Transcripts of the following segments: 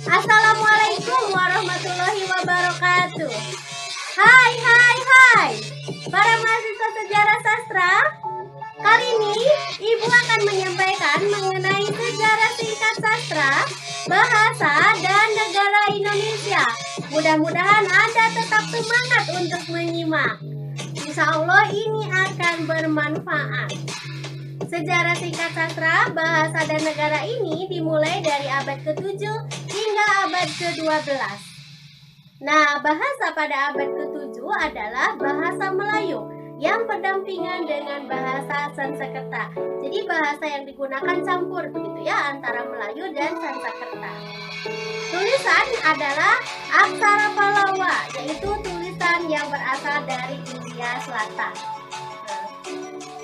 Assalamualaikum warahmatullahi wabarakatuh. Hai para mahasiswa sejarah sastra. Kali ini Ibu akan menyampaikan mengenai sejarah singkat sastra, bahasa, dan negara Indonesia. Mudah-mudahan Anda tetap semangat untuk menyimak. Insya Allah ini akan bermanfaat. Sejarah singkat sastra, bahasa, dan negara ini dimulai dari abad ke-7 hingga abad ke-12. Nah, bahasa pada abad ke-7 adalah bahasa Melayu yang berdampingan dengan bahasa Sanskerta. Jadi bahasa yang digunakan campur begitu ya, antara Melayu dan Sanskerta. Tulisan adalah aksara Pallawa, yaitu tulisan yang berasal dari India Selatan.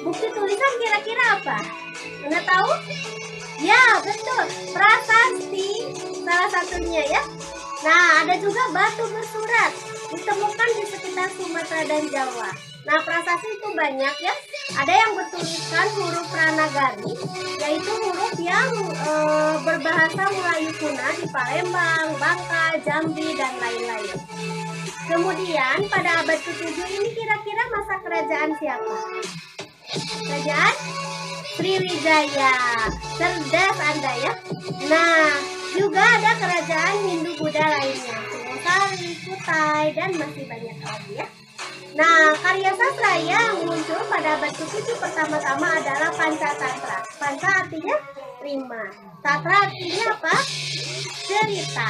Bukti tulisan kira-kira apa? Anda tahu? Ya, betul. Prasasti salah satunya ya. Nah, ada juga batu bersurat ditemukan di sekitar Sumatera dan Jawa. Nah, prasasti itu banyak ya. Ada yang bertuliskan huruf Pranagari, yaitu huruf yang berbahasa Melayu kuno di Palembang, Bangka, Jambi, dan lain-lain. Kemudian pada abad ke-7 ini kira-kira masa kerajaan siapa? Kerajaan Sriwijaya. Cerdas Anda ya. Nah, juga ada kerajaan Hindu-Buddha lainnya, Singosari, Kutai, dan masih banyak lagi ya. Nah, karya sastra yang muncul pada abad ke-7 pertama-tama adalah Pancatatra. Panca artinya 5. Tatra artinya apa? Cerita.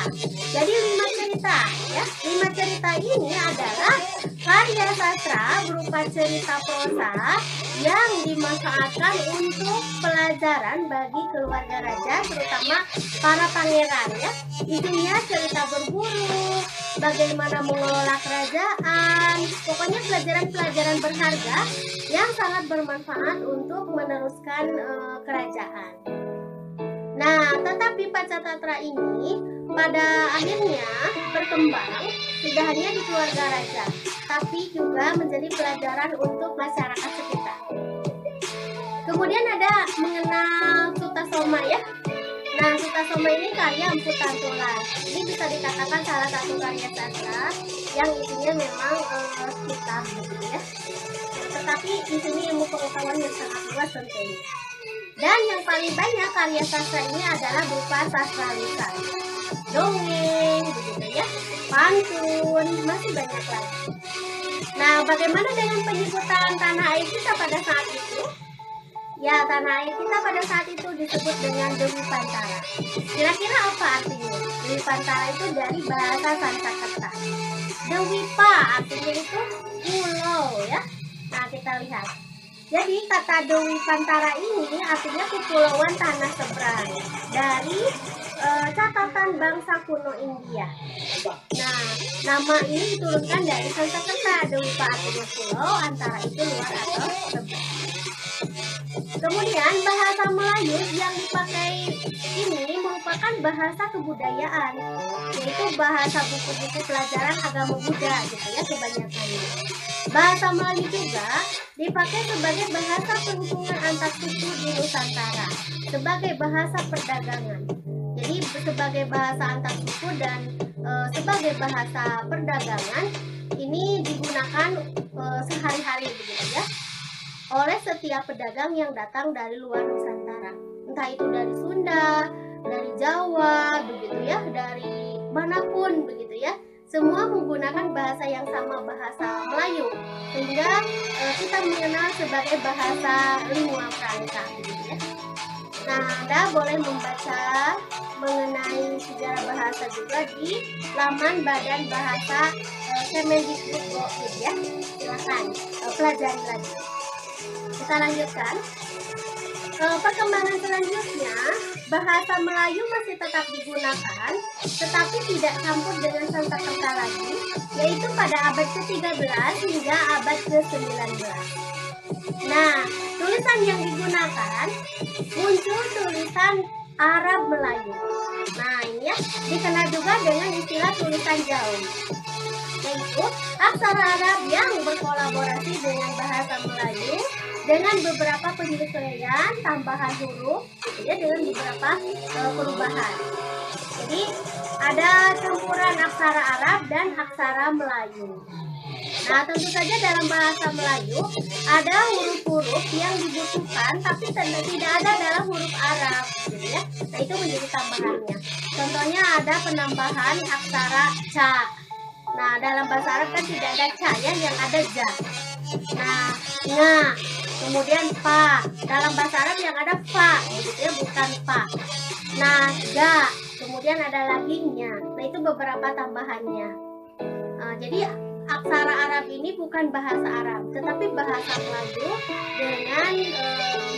Jadi 5 cerita ya. 5 cerita ini adalah karya sastra berupa cerita prosa yang dimanfaatkan untuk pelajaran bagi keluarga raja, terutama para pangeran ya. Isinya cerita berburu, bagaimana mengelola kerajaan, pokoknya pelajaran-pelajaran berharga yang sangat bermanfaat untuk meneruskan kerajaan. Nah, tetapi Pancatatra ini pada akhirnya berkembang tidak hanya di keluarga raja, tapi juga menjadi pelajaran untuk masyarakat sekitar. Kemudian ada mengenal Sutasoma ya. Nah, Sutasoma ini karya Empu Tantular. Ini bisa dikatakan salah satu karya sastra yang isinya memang kitab gitu ya. Tetapi di sini ilmu pengetahuan yang sangat luas tentunya. Dan yang paling banyak karya sastra ini adalah berupa sastra lisan, dongeng, begitu ya, pantun, masih banyak lagi. Nah, bagaimana dengan penyebutan tanah air kita pada saat itu? Ya, tanah air kita pada saat itu disebut dengan Dewi Pantara. Kira-kira apa artinya? Dewi Pantara itu dari bahasa Sanskerta. Dewi Pa artinya itu pulau ya. Nah, kita lihat. Jadi kata Dewi Pantara ini artinya kepulauan tanah seberang dari catatan bangsa kuno India. Nah, nama ini diturunkan dari Sanskerta. Dewi Pa artinya pulau, antara itu luar atau seberang. Kemudian bahasa Melayu yang dipakai ini merupakan bahasa kebudayaan, yaitu bahasa buku-buku pelajaran agama Buddha gitu ya kebanyakannya. Bahasa Melayu juga dipakai sebagai bahasa penghubungan antar suku di Nusantara, sebagai bahasa perdagangan. Jadi sebagai bahasa antar suku dan sebagai bahasa perdagangan ini digunakan sehari-hari begitu ya, oleh setiap pedagang yang datang dari luar Nusantara, entah itu dari Sunda, dari Jawa, begitu ya, dari manapun begitu ya. Semua menggunakan bahasa yang sama, bahasa Melayu, sehingga kita mengenal sebagai bahasa Lingua Franca begitu ya. Nah, Anda boleh membaca mengenai sejarah bahasa juga di laman Badan Bahasa Kemendikbud gitu ya. Silakan pelajari lagi. Kita lanjutkan. Perkembangan selanjutnya, bahasa Melayu masih tetap digunakan, tetapi tidak campur dengan Sanskerta lagi, yaitu pada abad ke-13 hingga abad ke-19. Nah, tulisan yang digunakan muncul tulisan Arab Melayu. Nah, ini ya, dikenal juga dengan istilah tulisan Jawi, yaitu aksara Arab yang berkolaborasi dengan bahasa Melayu dengan beberapa penyesuaian tambahan huruf gitu ya, dengan beberapa perubahan. Jadi ada campuran aksara Arab dan aksara Melayu. Nah, tentu saja dalam bahasa Melayu ada huruf-huruf yang dibutuhkan tapi tidak ada dalam huruf Arab, gitu ya. Nah, itu menjadi tambahannya. Contohnya ada penambahan aksara ca. Nah, dalam bahasa Arab kan tidak ada ca ya, yang ada ja. Nah, nga, kemudian pa. Dalam bahasa Arab yang ada fa, gitu ya, bukan pa. Nah, ga, kemudian ada lagi nya. Nah, itu beberapa tambahannya. Jadi aksara Arab ini bukan bahasa Arab, tetapi bahasa Melayu dengan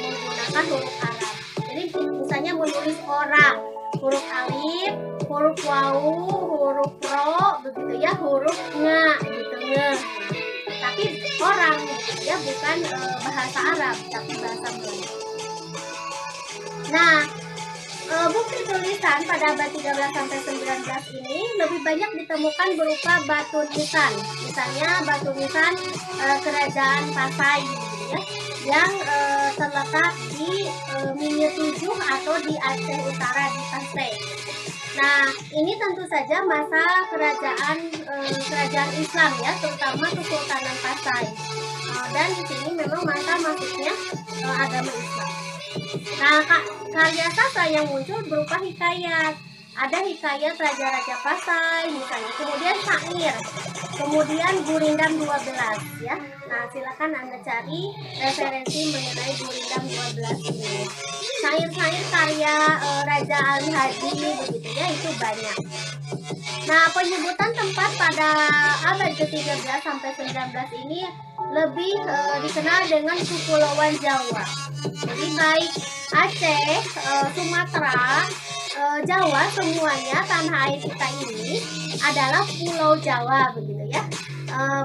menggunakan huruf Arab. Jadi misalnya menulis orang, huruf alif, huruf wawu, huruf ro, begitu ya, huruf nga, gitu nge. Tapi orang, gitu ya, bukan bahasa Arab, tapi bahasa Melayu. Nah, bukti tulisan pada abad 13-19 ini lebih banyak ditemukan berupa batu nisan. Misalnya batu nisan kerajaan Pasai, gitu ya, yang terletak di Minyak 7 atau di Aceh Utara di Pasai. Nah, ini tentu saja masa kerajaan Islam ya, terutama Kesultanan Pasai. Dan di sini memang masa masuknya agama Islam. Nah, karya sastra yang muncul berupa hikayat. Ada hikayat Raja-Raja Pasai misalnya, kemudian syair, kemudian Gurindam 12 ya. Nah, silakan Anda cari referensi mengenai Gurindam 12 ini. Syair-syair karya Raja Ali Haji begitu ya, itu banyak. Nah, penyebutan tempat pada abad ke-13 sampai 19 ini lebih dikenal dengan Kepulauan Jawa. Jadi baik Aceh, Sumatera, Jawa, semuanya tanah air kita ini adalah Pulau Jawa begitu ya.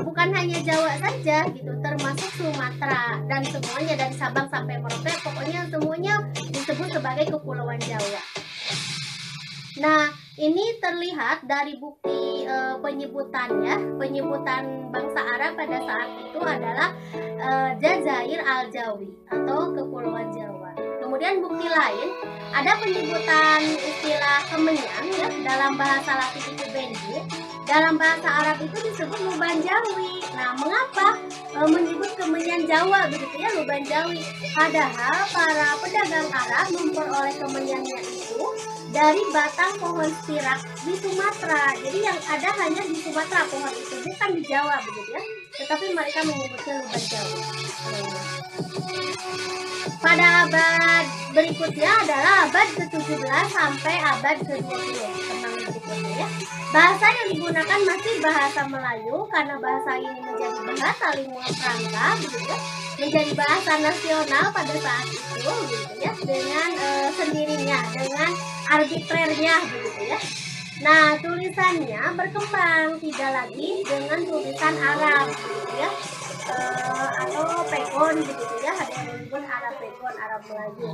Bukan hanya Jawa saja gitu, termasuk Sumatera dan semuanya dari Sabang sampai Merauke, pokoknya semuanya disebut sebagai Kepulauan Jawa. Nah, ini terlihat dari bukti penyebutannya. Penyebutan bangsa Arab pada saat itu adalah Jazair Al-Jawi atau Kepulauan Jawa. Kemudian bukti lain, ada penyebutan istilah kemenyan ya, dalam bahasa Latin itu benji, dalam bahasa Arab itu disebut luban Jawi. Nah, mengapa menyebut kemenyan Jawa begitu ya, luban Jawi? Padahal para pedagang Arab memperoleh kemenyannya itu dari batang pohon sirak di Sumatera. Jadi yang ada hanya di Sumatera pohon itu, bukan di Jawa begitu ya. Tetapi mereka menyebutnya luban Jawi. Pada abad berikutnya adalah abad ke-17 sampai abad ke-20, tentang berikutnya ya. Bahasa yang digunakan masih bahasa Melayu karena bahasa ini menjadi bahasa lingua franca begitu ya, menjadi bahasa nasional pada saat itu gitu ya, dengan sendirinya, dengan arbitrernya begitu ya. Nah, tulisannya berkembang tidak lagi dengan tulisan Arab gitu ya, atau pegon begitu ya, ada yang menyebut Arab pegon, Arab Melayu.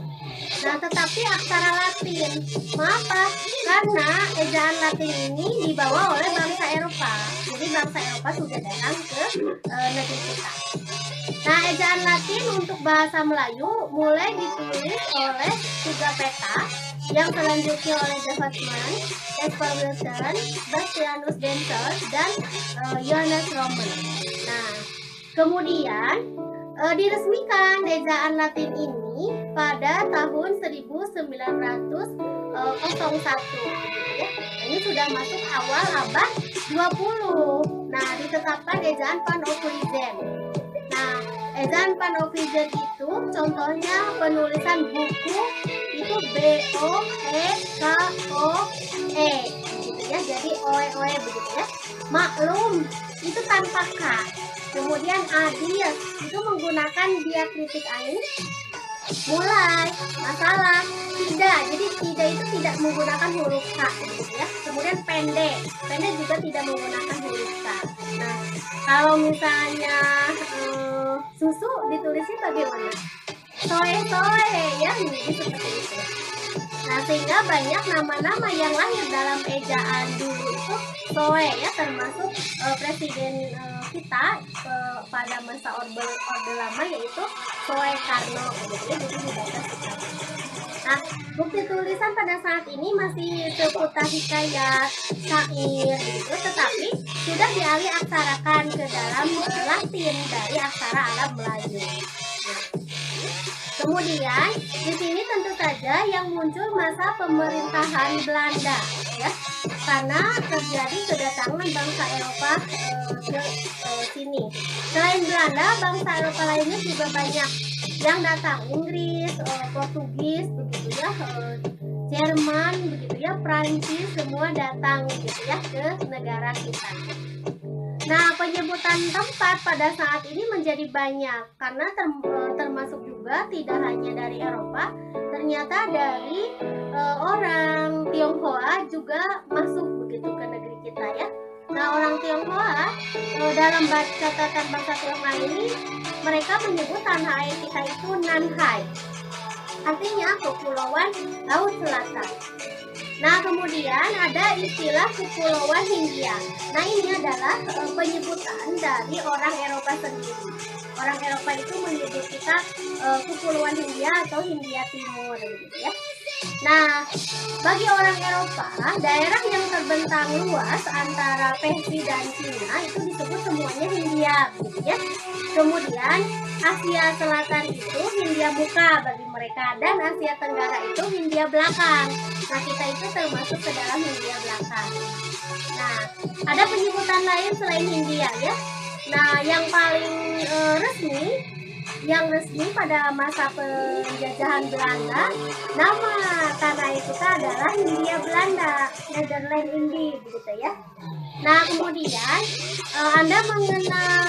Nah, tetapi aksara Latin, mengapa? Karena ejaan Latin ini dibawa oleh bangsa Eropa. Jadi bangsa Eropa sudah datang ke negeri kita. Nah, ejaan Latin untuk bahasa Melayu mulai ditulis oleh tiga peta, yang selanjutnya oleh Development, Jasper Wilson, Bastianus Denzel, dan Johannes Roman. Nah, kemudian diresmikan ejaan Latin ini pada tahun 1901 ya. Ini sudah masuk awal abad 20. Nah, ditetapkan ejaan Panoptizen. Nah, ejaan Panoptizen itu contohnya penulisan buku itu BOEKOE gitu ya, jadi oe begitu ya. Maklum itu tanpa K. Kemudian adil itu menggunakan diakritik ain. Mulai, masalah, tidak, jadi tidak itu tidak menggunakan huruf K gitu ya. Kemudian pendek juga tidak menggunakan huruf K. Nah, kalau misalnya susu ditulisnya bagaimana? Soe ya, jadi seperti itu. Nah, sehingga banyak nama-nama yang lahir dalam ejaan dulu itu Soe ya, termasuk presiden kita pada masa Orde Lama yaitu Soekarno gitu ya, jadi dibaca Soekarno. Nah, bukti tulisan pada saat ini masih seputar hikayat, syair gitu, tetapi sudah dialih aksarakan ke dalam Latin dari aksara Arab Melayu. Kemudian di sini tentu saja yang muncul masa pemerintahan Belanda, ya, karena terjadi kedatangan bangsa Eropa ke sini. Selain Belanda, bangsa Eropa lainnya juga banyak yang datang, Inggris, Portugis, begitu ya, Jerman, begitu ya, Prancis, semua datang gitu ya ke negara kita. Nah, penyebutan tempat pada saat ini menjadi banyak karena termasuk juga tidak hanya dari Eropa, ternyata dari orang Tionghoa juga masuk begitu ke negeri kita ya. Nah, orang Tionghoa dalam catatan bahasa Tionghoa ini mereka menyebut tanah air kita itu Nanhai, artinya kepulauan Laut Selatan. Nah, kemudian ada istilah Kepulauan Hindia. Nah, ini adalah penyebutan dari orang Eropa sendiri. Orang Eropa itu menyebut kita Kepulauan Hindia atau Hindia Timur, gitu ya. Nah, bagi orang Eropa, daerah yang terbentang luas antara Persia dan Cina itu disebut semuanya Hindia, gitu ya. Kemudian Asia Selatan itu Hindia Muka bagi mereka, dan Asia Tenggara itu Hindia Belakang. Nah, kita itu termasuk ke dalam Hindia Belakang. Nah, ada penyebutan lain selain Hindia ya. Nah, yang paling resmi pada masa penjajahan Belanda, nama tanah kita adalah Hindia Belanda, Nederland Indie, begitu ya. Nah, kemudian Anda mengenal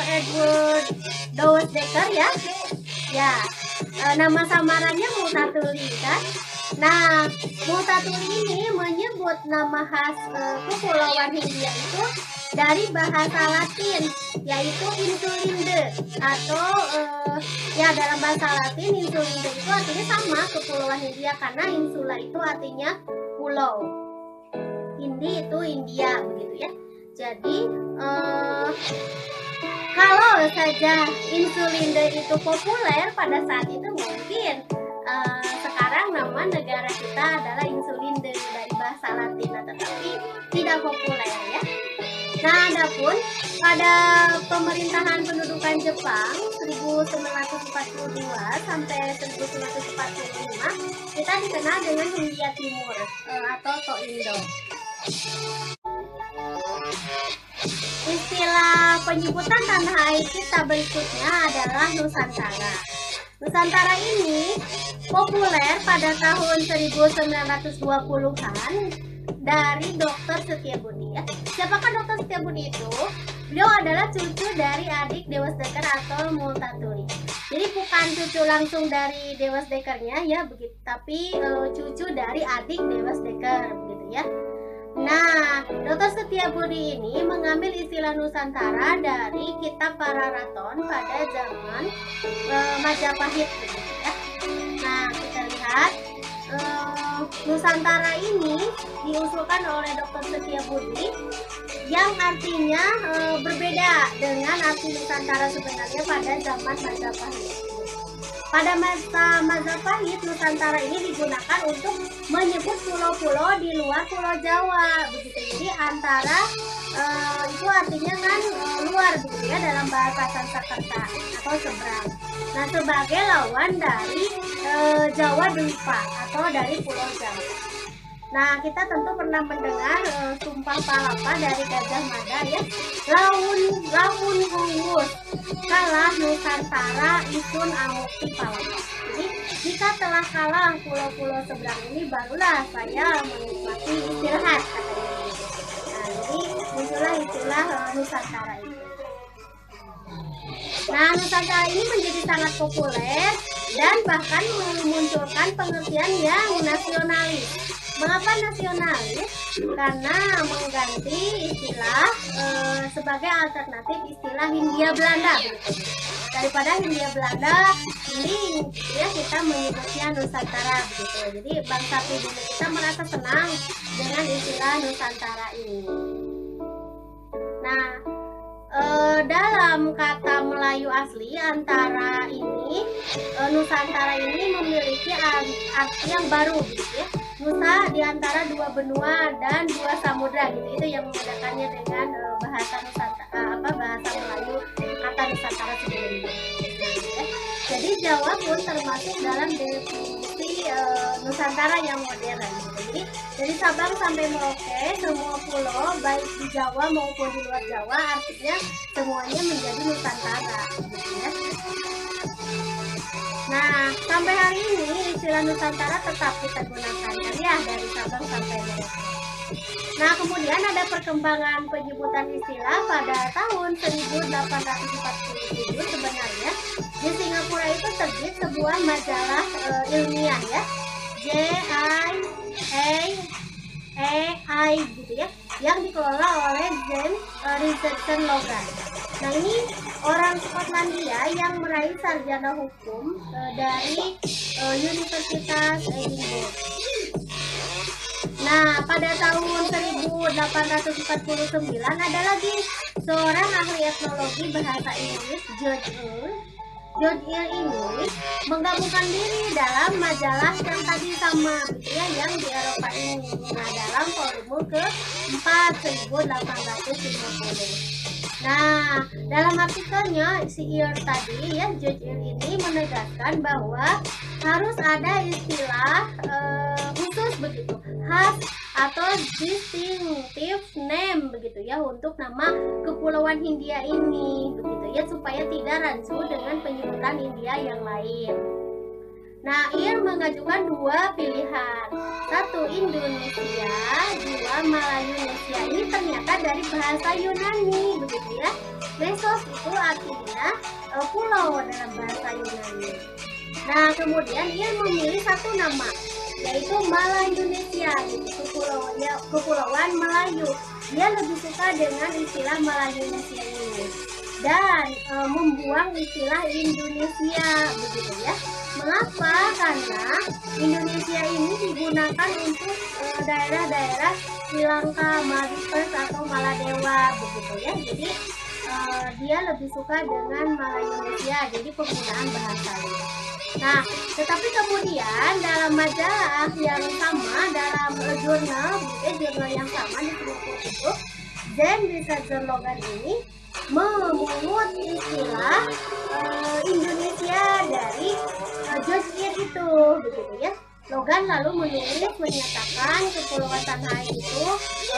Edward Douwes Dekker ya? Ya, nama samarannya Multatuli kan? Nah, Multatuli ini menyebut nama khas Kepulauan Hindia itu dari bahasa Latin, yaitu Insulinde, atau ya dalam bahasa Latin Insulinde itu artinya sama Kepulauan Hindia, karena insula itu artinya pulau, Indi itu India, begitu ya. Jadi kalau saja Insulinde itu populer pada saat itu, mungkin sekarang nama negara kita adalah Insulinde dari bahasa Latin, tetapi tidak populer ya. Nah, adapun pada pemerintahan pendudukan Jepang 1942 sampai 1945 kita dikenal dengan Hindia Timur atau Toindo. Istilah penyebutan tanah air kita berikutnya adalah Nusantara. Nusantara ini populer pada tahun 1920-an dari Dr. Setiabudi ya. Siapakah Dr. Setiabudi itu? Beliau adalah cucu dari adik Douwes Dekker atau Multatuli. Jadi bukan cucu langsung dari Douwes Dekkernya ya, begitu, tapi cucu dari adik Douwes Dekker, begitu ya. Nah, Dr. Setiabudi ini mengambil istilah Nusantara dari kitab Pararaton pada zaman Majapahit, begitu ya. Nah, kita lihat Nusantara ini diusulkan oleh Dr. Setiabudi yang artinya berbeda dengan arti Nusantara sebenarnya pada zaman Majapahit. Pada masa Majapahit, Nusantara ini digunakan untuk menyebut pulau-pulau di luar Pulau Jawa, begitu. Jadi antara itu artinya kan luar, begitu ya, dalam bahasa Sanskerta atau seberang. Nah, sebagai lawan dari Jawa Dwipa atau dari Pulau Jawa. Nah, kita tentu pernah mendengar Sumpah Palapa dari Gajah Mada ya. Laun hungus kalah Nusantara isun amukti palapa. Jadi jika telah kalah pulau-pulau seberang ini, barulah saya menikmati istirahat, katanya. Nah, jadi muncullah istilah Nusantara ini. Nah, Nusantara ini menjadi sangat populer dan bahkan memunculkan pengertian yang nasionalis. Mengapa nasionalis? Karena mengganti istilah sebagai alternatif istilah Hindia Belanda. Daripada Hindia Belanda, ini ya kita menyebutnya Nusantara, begitu. Jadi bangsa pribumi kita merasa senang dengan istilah Nusantara ini. Nah, dalam kata Melayu asli antara ini Nusantara ini memiliki arti yang baru gitu ya. Nusa di antara dua benua dan dua samudra gitu. Itu yang membedakannya dengan bahasa Nusantara bahasa Melayu kata Nusantara sebelumnya. Ya. Jadi Jawa pun termasuk dalam definisi Nusantara yang modern. Jadi dari Sabang sampai Merauke semua pulau baik di Jawa maupun di luar Jawa artinya semuanya menjadi Nusantara. Gitu ya. Nah, sampai hari ini istilah Nusantara tetap kita gunakan ya dari Sabang sampai Merauke. Nah, kemudian ada perkembangan penyebutan istilah pada tahun 1847 sebenarnya di Singapura itu terbit sebuah majalah ilmiah ya, JIAI gitu ya, yang dikelola oleh James Richardson Logan. Nah, ini orang Skotlandia yang meraih sarjana hukum dari Universitas Edinburgh. Nah, pada tahun 1849 ada lagi seorang ahli etnologi bahasa Inggris, George Earle ini menggabungkan diri dalam majalah yang tadi sama gitu ya, yang di Eropa ini. Nah, dalam volume ke-4 1850. Nah, dalam artikelnya si Earle tadi ya, George Earle ini menegaskan bahwa harus ada istilah khusus begitu, khas atau distinctive name begitu ya untuk nama kepulauan Hindia ini begitu ya, supaya tidak rancu dengan penyebutan Hindia yang lain. Nah, Earle mengajukan dua pilihan, satu Indonesia, dua Malayunesia. Ini ternyata dari bahasa Yunani begitu ya. Lesos itu artinya pulau dalam bahasa Yunani. Nah, kemudian Earle memilih satu nama, yaitu Malayunesia, yaitu kepulauan Melayu. Dia lebih suka dengan istilah Malayunesia ini dan membuang istilah Indonesia begitu ya. Mengapa? Karena Indonesia ini digunakan untuk daerah-daerah Sri Lanka, Maldives atau Maladewa begitu ya. Jadi dia lebih suka dengan Malayunesia, jadi penggunaan bahasanya. Nah, tetapi kemudian dalam majalah yang sama, dalam jurnal yang sama di Singapura itu, James Richardson Logan ini memungut istilah Indonesia dari George Earle itu begitu ya. Logan lalu menulis menyatakan kepulauan Tanah Air itu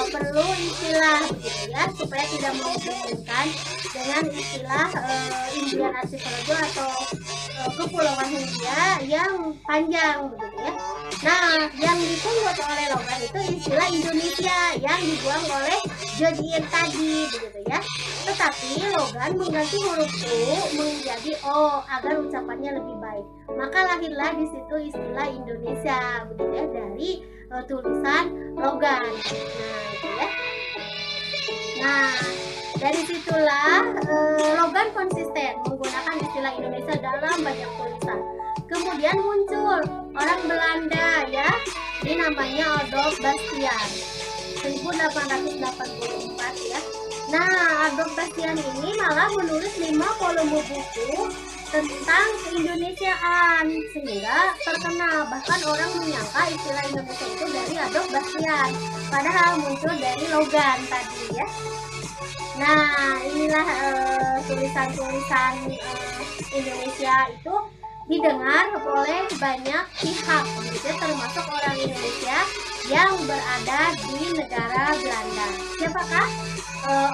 perlu istilah begitu ya, supaya tidak menghubungkan dengan istilah Indian Archipelago atau kepulauan Hindia yang panjang begitu ya. Nah, yang dipungut oleh Logan itu istilah Indonesia yang dibuang oleh George Earle tadi begitu ya. Tetapi Logan mengganti huruf U menjadi O agar ucapannya lebih baik. Maka lahirlah di situ istilah Indonesia begitu ya, dari tulisan Logan. Nah, gitu ya. Nah, dari situlah Logan konsisten menggunakan istilah Indonesia dalam banyak tulisan. Kemudian muncul orang Belanda ya, ini namanya Adolf Bastian 1884 ya. Nah, Adolf Bastian ini malah menulis 5 volume buku tentang keindonesiaan sehingga terkenal, bahkan orang menyangka istilah Indonesia itu dari Adolf Bastian, padahal muncul dari Logan tadi ya. Nah, inilah tulisan-tulisan Indonesia itu didengar oleh banyak pihak, gitu, termasuk orang Indonesia yang berada di negara Belanda. Siapakah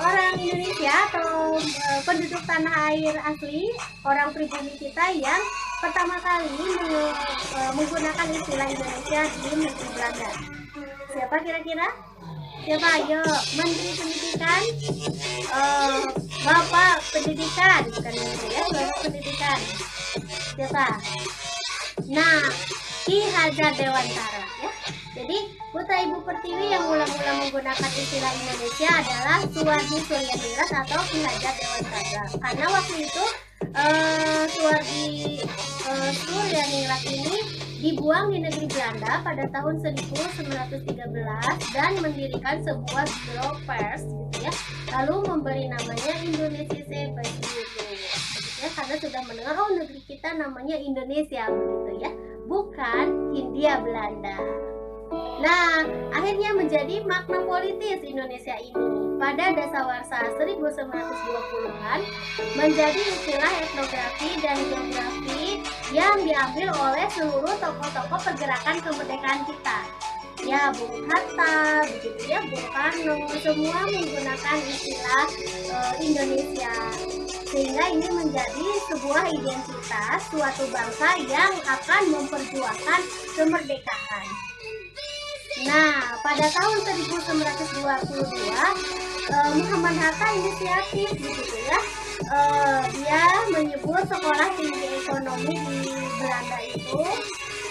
orang Indonesia atau penduduk tanah air asli, orang pribumi kita yang pertama kali menggunakan istilah Indonesia di negeri Belanda? Siapa kira-kira? Siapa? Ayo, Menteri Pendidikan, Bapak Pendidikan, bukan Menteri ya, Bapak Pendidikan. Siapa? Nah, Ki Hajar Dewantara ya. Jadi putra Ibu Pertiwi yang mula-mula menggunakan istilah Indonesia adalah Suwardi Suryadiningrat atau Ki Hajar Dewantara. Karena waktu itu Suwardi Suryadiningrat ini dibuang di negeri Belanda pada tahun 1913 dan mendirikan sebuah biro pers gitu ya. Lalu memberi namanya Indonesia begitu ya, karena sudah mendengar oh negeri kita namanya Indonesia begitu ya, bukan Hindia Belanda. Nah, akhirnya menjadi makna politis Indonesia ini pada dasawarsa 1920-an menjadi istilah etnografi dan geografi yang diambil oleh seluruh tokoh-tokoh pergerakan kemerdekaan kita. Ya, Bung Hatta, begitu ya, Bung Karno, semua menggunakan istilah Indonesia. Sehingga ini menjadi sebuah identitas suatu bangsa yang akan memperjuangkan kemerdekaan. Nah, pada tahun 1922 Muhammad Hatta inisiatif begitu ya. Dia menyebut sekolah tinggi ekonomi di Belanda itu,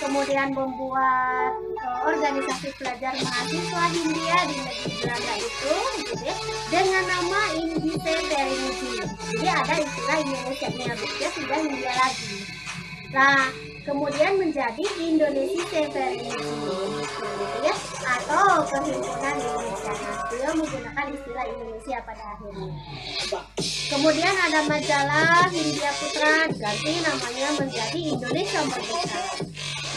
kemudian membuat organisasi pelajar mahasiswa Hindia di negeri Belanda itu gitu ya, dengan nama Indische Vereniging. Jadi ada istilah Indonesia-nya begitu ya, sudah Hindia lagi. Nah, kemudian menjadi Indonesia Vereniging gitu ya, atau Perhimpunan Indonesia. Nah, beliau menggunakan istilah Indonesia pada akhirnya. Kemudian ada majalah Hindia Putra, ganti namanya menjadi Indonesia Merdeka.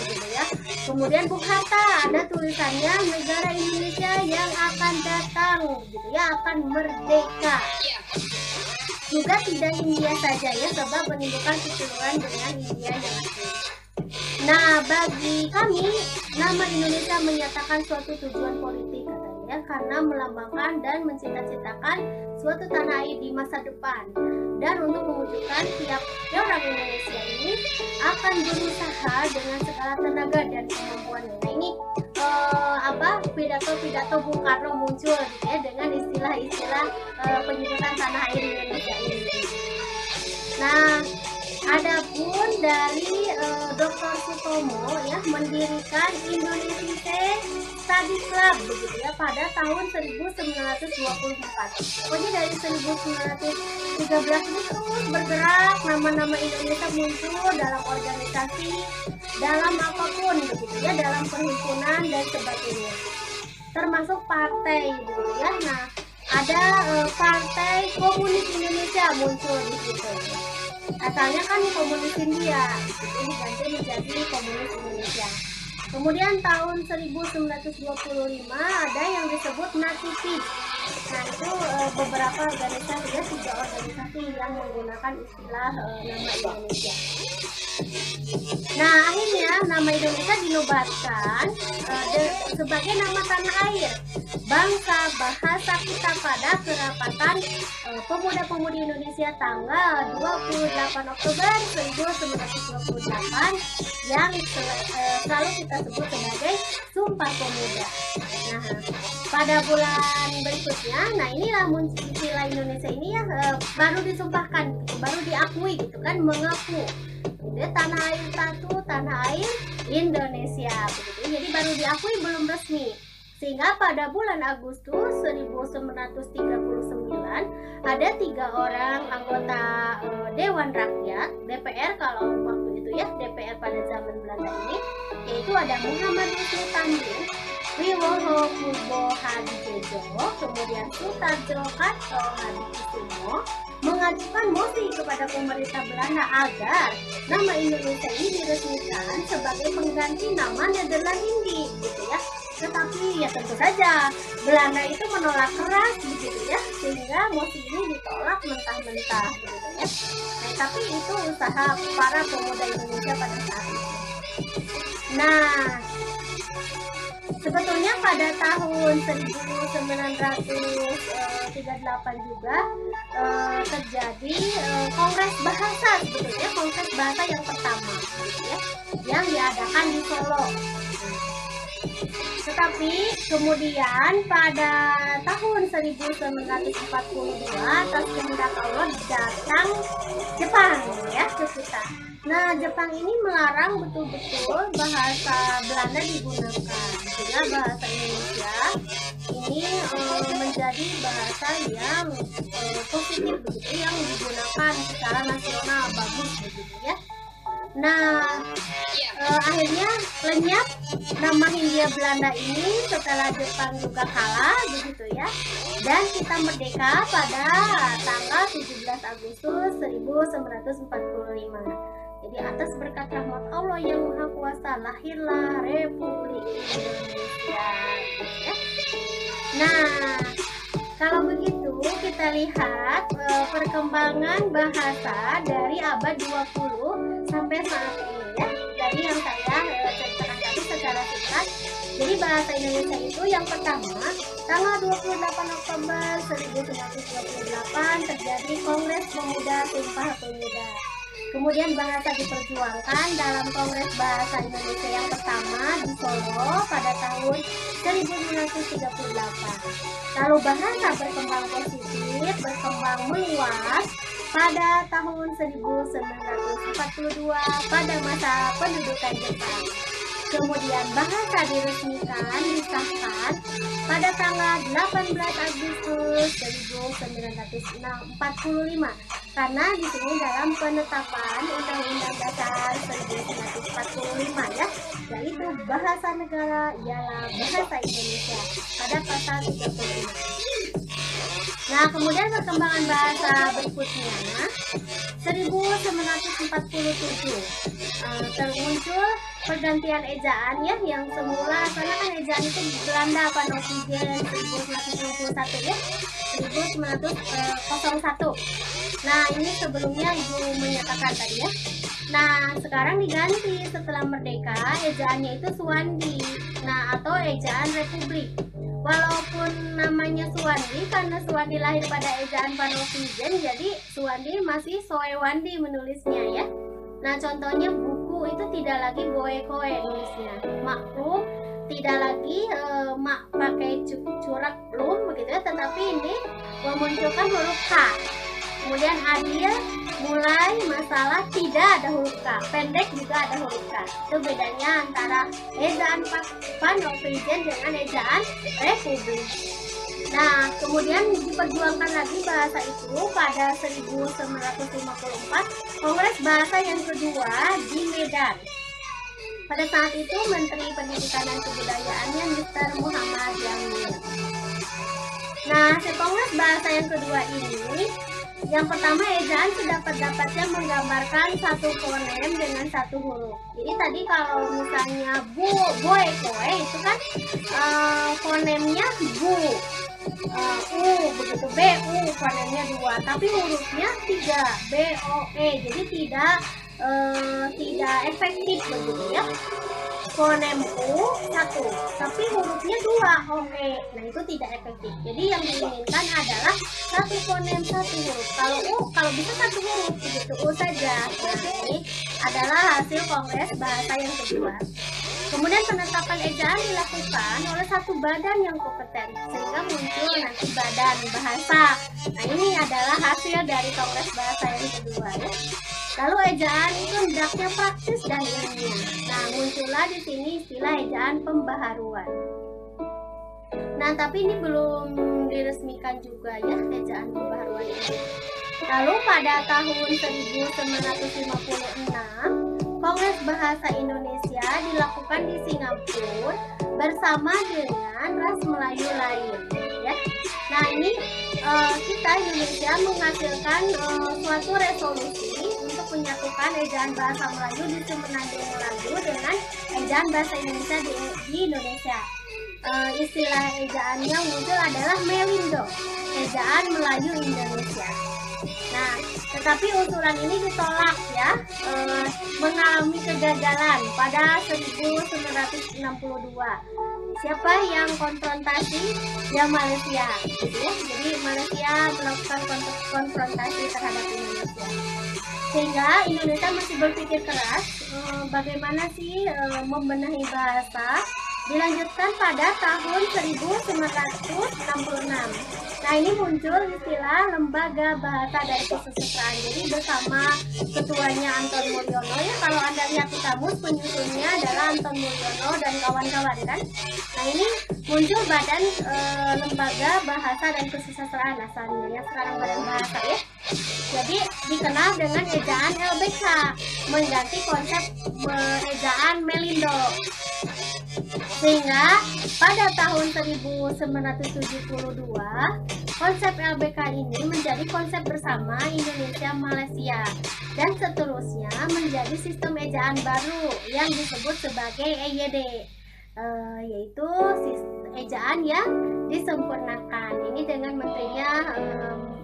Gitu ya. Kemudian Bung Hatta ada tulisannya negara Indonesia yang akan datang gitu ya, akan merdeka. Juga tidak India saja ya, sebab menimbulkan kecemburuan dengan India yang asli. Nah, bagi kami nama Indonesia menyatakan suatu tujuan politik katanya, karena melambangkan dan mencita-citakan suatu tanah air di masa depan. Dan untuk mewujudkan tiap orang Indonesia ini akan berusaha dengan segala tenaga dan kemampuannya. Nah, ini pidato Bung Karno muncul gitu ya, dengan istilah-istilah penyebutan tanah air Indonesia ini. Nah, ada pun dari Dr. Sutomo ya mendirikan Indonesia Study Club begitu ya pada tahun 1924. Pokoknya dari 1913 ini terus bergerak, nama-nama Indonesia muncul dalam organisasi, dalam apapun begitu ya, dalam perhimpunan dan sebagainya. Termasuk partai begitu ya. Nah, ada Partai Komunis Indonesia muncul di situ. Asalnya kan Komunis India, ini ganti menjadi Komunis Indonesia. Kemudian tahun 1925 ada yang disebut Nativi. Nah, itu beberapa organisasi ya, 3 organisasi yang menggunakan istilah nama Indonesia. Nah, akhirnya nama Indonesia dinobatkan sebagai nama tanah air, bangsa bahasa kita pada kerapatan Pemuda-Pemudi Indonesia tanggal 28 Oktober 1928 yang selalu kita sebut sebagai Sumpah Pemuda. Nah, pada bulan berikutnya, nah inilah istilah Indonesia ini ya baru disumpahkan, baru diakui gitu kan, mengaku dia tanah air satu, tanah air Indonesia begitu. Jadi baru diakui, belum resmi. Sehingga pada bulan Agustus 1939 ada 3 orang anggota Dewan Rakyat DPR kalau waktu itu ya, DPR pada zaman Belanda ini, yaitu ada Muhammad Husni Tamrin, Wiwoho Kubo Hadijojo, kemudian Sutarjo Karto Hadikusumo, mengajukan mosi kepada pemerintah Belanda agar nama Indonesia ini diresmikan sebagai pengganti nama Nederland Hindi gitu ya. Tetapi ya tentu saja Belanda itu menolak keras begitu ya, sehingga mosi ini ditolak mentah-mentah gitu ya. Nah, tapi itu usaha para pemuda Indonesia pada saat itu. Nah, sebetulnya pada tahun 1938 juga terjadi Kongres Bahasa sebetulnya, Kongres Bahasa yang pertama gitu ya, yang diadakan di Solo. Tetapi kemudian pada tahun 1942 atas kehendak Allah datang Jepang ya ke kita. Nah, Jepang ini melarang betul-betul bahasa Belanda digunakan, sehingga bahasa Indonesia ini menjadi bahasa yang positif begitu, yang digunakan secara nasional bagus begitu ya. Nah, akhirnya lenyap nama Hindia Belanda ini setelah Jepang juga kalah begitu ya. Dan kita merdeka pada tanggal 17 Agustus 1945. Jadi atas berkat rahmat Allah yang Maha Kuasa lahirlah Republik Indonesia. Ya. Nah, kalau begitu kita lihat perkembangan bahasa dari abad 20 sampai saat ini ya. Dari yang saya ceritakan tadi secara singkat. Jadi bahasa Indonesia itu yang pertama tanggal 28 Oktober 1928 terjadi Kongres Pemuda Sumpah Pemuda. Kemudian bahasa diperjuangkan dalam Kongres Bahasa Indonesia yang pertama di Solo pada tahun 1938. Lalu bahasa berkembang positif, berkembang meluas pada tahun 1942 pada masa pendudukan Jepang. Kemudian bahasa diresmikan, disahkan pada tanggal 18 Agustus 1945 karena di sini dalam penetapan Undang-Undang Dasar 1945 ya, yaitu bahasa negara ialah bahasa Indonesia pada pasal 35. Nah, kemudian perkembangan bahasa berikutnya 1947 termuncul pergantian ejaan ya, yang semula karena kan ejaan itu Belanda Panoptigen 1961 ya, 1901. Nah, ini sebelumnya Ibu menyatakan tadi ya. Nah, sekarang diganti setelah merdeka ejaannya itu Suwandi. Nah, atau ejaan Republik. Walaupun namanya Suwandi karena Suwandi lahir pada ejaan Panoptigen, jadi Suwandi masih Soewandi menulisnya ya. Nah, contohnya buku itu tidak lagi boe-koe nulisnya. Maklum tidak lagi mak pakai curak lum begitu ya, tetapi ini memunculkan huruf K. Kemudian adil mulai masalah tidak ada huruf K, pendek juga ada huruf K. Itu bedanya antara ejaan Panoptigen dengan ejaan Republik. Nah, kemudian diperjuangkan lagi bahasa itu pada 1954 Kongres Bahasa yang kedua di Medan. Pada saat itu Menteri Pendidikan dan Kebudayaannya Mr. Muhammad Jamil. Nah, si Kongres Bahasa yang kedua ini, yang pertama ejaan sedapat-dapatnya menggambarkan satu fonem dengan satu huruf. Jadi tadi kalau misalnya boe koe itu kan fonemnya bu, begitu, bu fonemnya 2, tapi hurufnya 3, boe, jadi tidak efektif begitu ya. Fonem U 1, tapi hurufnya 2, oke. Nah, itu tidak efektif. Jadi yang diinginkan adalah satu fonem satu huruf. Kalau bisa satu huruf begitu, U saja. Nah, ini adalah hasil Kongres Bahasa yang kedua. Kemudian penetapan ejaan dilakukan oleh satu badan yang kompeten sehingga muncul nanti Badan Bahasa. Nah, ini adalah hasil dari Kongres Bahasa yang kedua ya. Lalu ejaan itu hendaknya praktis dan ilmiah. Nah, muncullah di sini istilah ejaan pembaharuan. Nah, tapi ini belum diresmikan juga ya ejaan pembaharuan ini. Lalu pada tahun 1956 Kongres Bahasa Indonesia dilakukan di Singapura bersama dengan ras Melayu lain ya. Nah, ini kita Indonesia menghasilkan suatu resolusi untuk menyatukan ejaan bahasa Melayu di Semenanjung Melayu dengan ejaan bahasa Indonesia di Indonesia. Istilah ejaannya muncul adalah Melindo, ejaan Melayu Indonesia. Nah, tetapi usulan ini ditolak ya, mengalami kegagalan pada 1962. Siapa yang konfrontasi? Ya Malaysia, gitu ya. Jadi Malaysia melakukan konfrontasi terhadap Indonesia. Sehingga Indonesia masih berpikir keras bagaimana sih membenahi bahasa. Dilanjutkan pada tahun 1966. Nah, ini muncul istilah Lembaga Bahasa dan Kesusastraan. Jadi bersama ketuanya Anton Mulyono ya, kalau Anda lihat di kamus penyusunnya adalah Anton Mulyono dan kawan-kawan kan. Nah, ini muncul Badan Lembaga Bahasa dan Kesusastraan asalnya yang sekarang Badan Bahasa ya. Jadi dikenal dengan ejaan LBK, mengganti konsep ejaan Melindo. Sehingga pada tahun 1972 konsep LBK ini menjadi konsep bersama Indonesia Malaysia, dan seterusnya menjadi sistem ejaan baru yang disebut sebagai EYD, yaitu ejaan yang disempurnakan. Ini dengan menterinya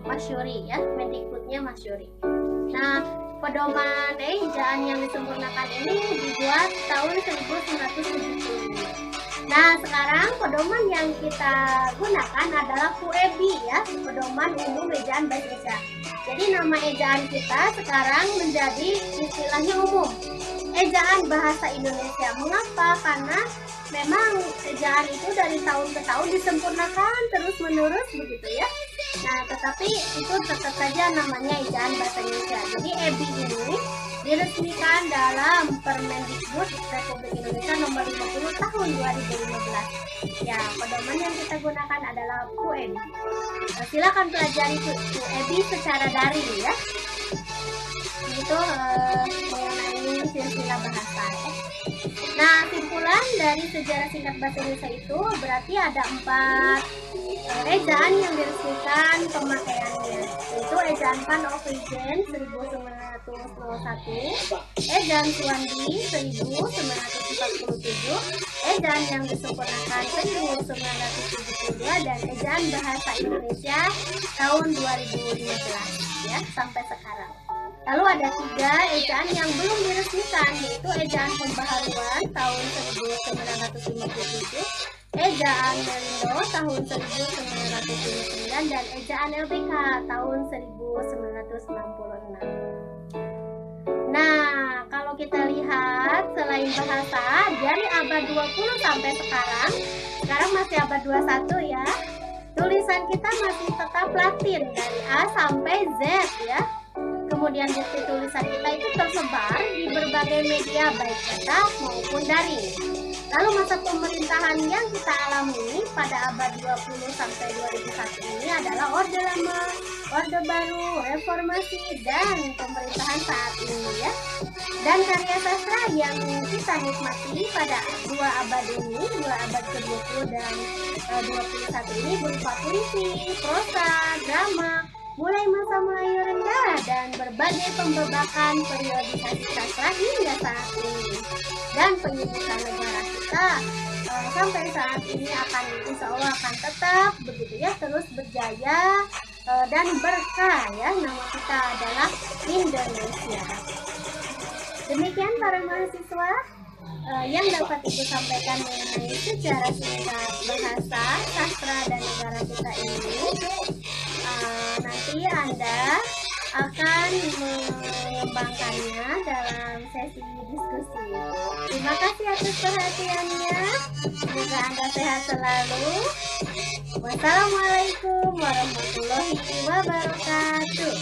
Masyuri ya, Mendikbudnya Masyuri. Nah, pedoman ejaan yang disempurnakan ini dibuat tahun 1970. Nah, sekarang pedoman yang kita gunakan adalah QEBI ya, Pedoman Umum Ejaan Bahasa Indonesia. Jadi nama ejaan kita sekarang menjadi istilahnya umum, ejaan bahasa Indonesia. Mengapa? Karena memang ejaan itu dari tahun ke tahun disempurnakan terus-menerus begitu ya. Nah, tetapi itu tetap saja namanya ejaan bahasa Indonesia. Jadi EBI ini diresmikan dalam Permendikbud Republik Indonesia nomor 50 tahun 2015. Ya, pedoman yang kita gunakan adalah QEBI. Silakan pelajari QEBI secara daring ya. Itu mengenai silsilah bahasa ya. Nah, simpulan dari sejarah singkat bahasa Indonesia itu berarti ada 4 ejaan yang diresmikan pemakaiannya, yaitu ejaan Van Ovigen 1901, ejaan Suwandi 1947, ejaan yang disempurnakan 1972, dan ejaan bahasa Indonesia tahun 2015 ya sampai sekarang. Lalu ada 3 ejaan yang belum diresmikan, yaitu ejaan pembaharuan tahun 1957, ejaan Melindo tahun 1959, dan ejaan LBK tahun 1966. Nah, kalau kita lihat selain bahasa dari abad 20 sampai sekarang masih abad 21 ya, tulisan kita masih tetap Latin dari A sampai Z ya. Kemudian bukti tulisan kita itu tersebar di berbagai media baik cetak maupun daring. Lalu masa pemerintahan yang kita alami pada abad 20 sampai 2001 ini adalah Orde Lama, Orde Baru, Reformasi, dan pemerintahan saat ini ya. Dan karya sastra yang kita nikmati pada 2 abad ini, 2 abad ke-20 dan 21 ini berupa puisi, prosa, drama, mulai masa Melayu rendah dan berbagai pembebakan periodisasi sastra hingga saat ini. Dan penyebutan negara kita sampai saat ini akan insya Allah akan tetap begitu ya, terus berjaya dan berkah ya. Nama kita adalah Indonesia. Demikian para mahasiswa yang dapat Ibu sampaikan mengenai sejarah singkat bahasa, sastra, dan negara kita ini. Nanti Anda akan mengembangkannya dalam sesi diskusi. Terima kasih atas perhatiannya. Semoga Anda sehat selalu. Wassalamualaikum warahmatullahi wabarakatuh.